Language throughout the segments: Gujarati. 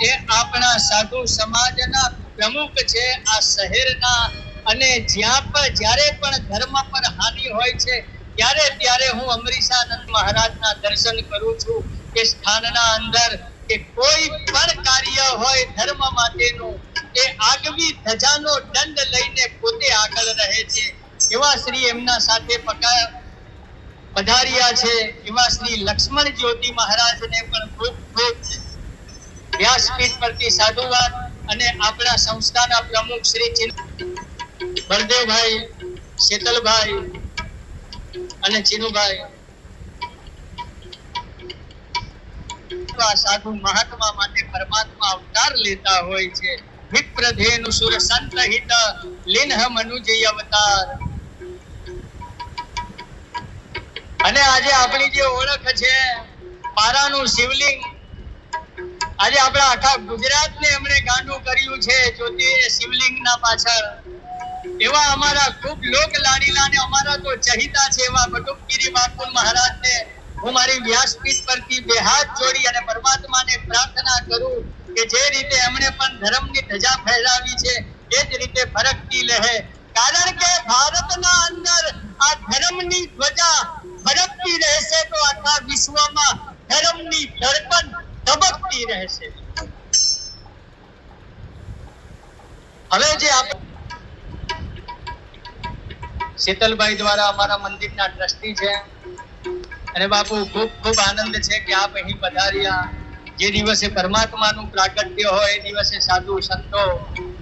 એ આપણા સાધુ સમાજના પ્રમુખ છે આ શહેરના, અને જ્યારે પણ ધર્મ પર હાનિ હોય છે ત્યારે હું અમરીસાનંદ મહારાજના દર્શન કરું છું. એ સ્થાનના અંદર કે કોઈ પણ કાર્ય હોય ધર્મ માટેનું, એ આગવી ધજાનો દંડ લઈને પોતે આગળ રહે છે. એવા શ્રી એમના સાથે પધાર્યા છે એવા શ્રી લક્ષ્મણ જ્યોતિ મહારાજને પણ ખૂબ ખૂબ વ્યાસપીઠ પરથી સાધુવાદ. અને આપણા સંસ્થાના પ્રમુખ શ્રી બળદેવભાઈ, શીતલભાઈ અને ચીનુભાઈ, સાધુ મહાત્મા માટે પરમાત્મા અવતાર લેતા હોય છે. વિપ્રધેનુ સુર સંત હિત લીન્હ મનુજય અવતાર. અને આજે આપણી જે ઓળખ છે પારાનું શિવલિંગ, આજે આપણા આખા ગુજરાતને એમણે ગાંડું કર્યું છે જ્યોતિ શિવલિંગના પાછળ. એવા અમારા ખૂબ લોક લાડીલા અને અમારા તો ચહિતા છે એવા બટુકગીરી બાપુ મહારાજને હું મારી વ્યાસપીઠ પરથી બે હાથ જોડી અને પરમાત્માને પ્રાર્થના કરું કે જે રીતે એમણે પણ ધર્મની ધજા ફહેરાવી છે એ જ રીતે ફરકતી રહે. કારણ કે ભારતના અંદર આ ધર્મની ધ્વજા ફરકતી રહેશે તો આખા વિશ્વમાં ધર્મની ધડકન ધબકતી રહેશે. હવે જે શીતલભાઈ દ્વારા અમારા મંદિરના ટ્રસ્ટી છે, અને બાપુ ખૂબ ખૂબ આનંદ છે કે આપ અહીં પધાર્યા. જે દિવસે પરમાત્માનું પ્રાગટ્ય હોય એ દિવસે સાધુ સંતો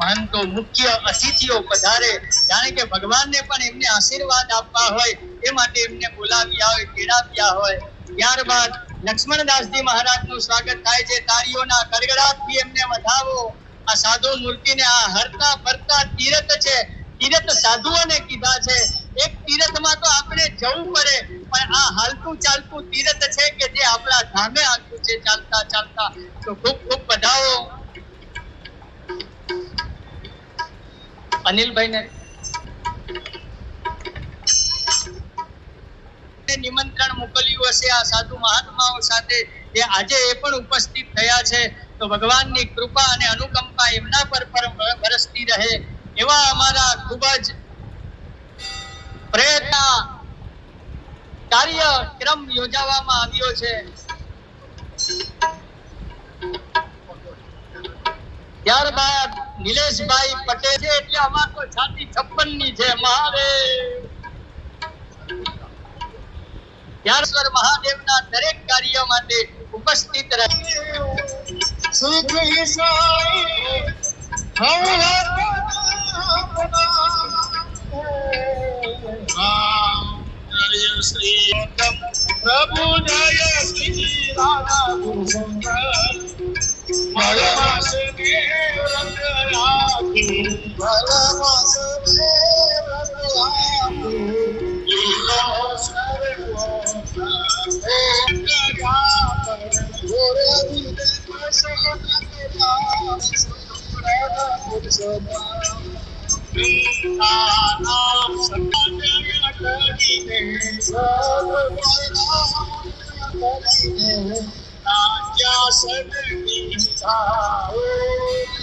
મહંતો મુખ્ય અતિથિઓ પધારે, જાણે કે ભગવાનને પણ એમને આશીર્વાદ આપવા હોય એ માટે એમને બોલાવ્યા હોય, તેડાવ્યા હોય. ત્યારબાદ લક્ષ્મણદાસજી મહારાજનું સ્વાગત થાય છે. તાળીઓના ગડગડાટથી એમને વધાવો. આ સાધુ મૂર્તિને આ હરતા ફરતા તીર્થ છે, તીર્થ સાધુઓને કીધા છે. એક તીર્થમાં તો આપણે જવું પડે, પણ આ હાલતું ચાલતું તીર્થ છે કે જે આપણા ધામે આવ્યું છે ચાલતા ચાલતા. તો ખૂબ ખૂબ વધાવો. અનિલભાઈને નિમંત્રણ મોકલ્યું હશે આ સાધુ મહાત્માઓ સાથે, જે આજે એ પણ ઉપસ્થિત થયા છે. તો ભગવાનની કૃપા અને અનુકંપા એમના પર વરસતી રહે. એવા અમારા ખૂબ જ પ્રયત્ન કાર્યક્રમ યોજવામાં આવ્યો છે. ત્યારબાદ નિલેશભાઈ પટેલ છે, એટલે અમાર તો છાતી 56 ની છે. મહાદેવ મહાદેવના દરેક કાર્ય માટે ઉપસ્થિત રહે. પ્રભુ જય શ્રી રાધા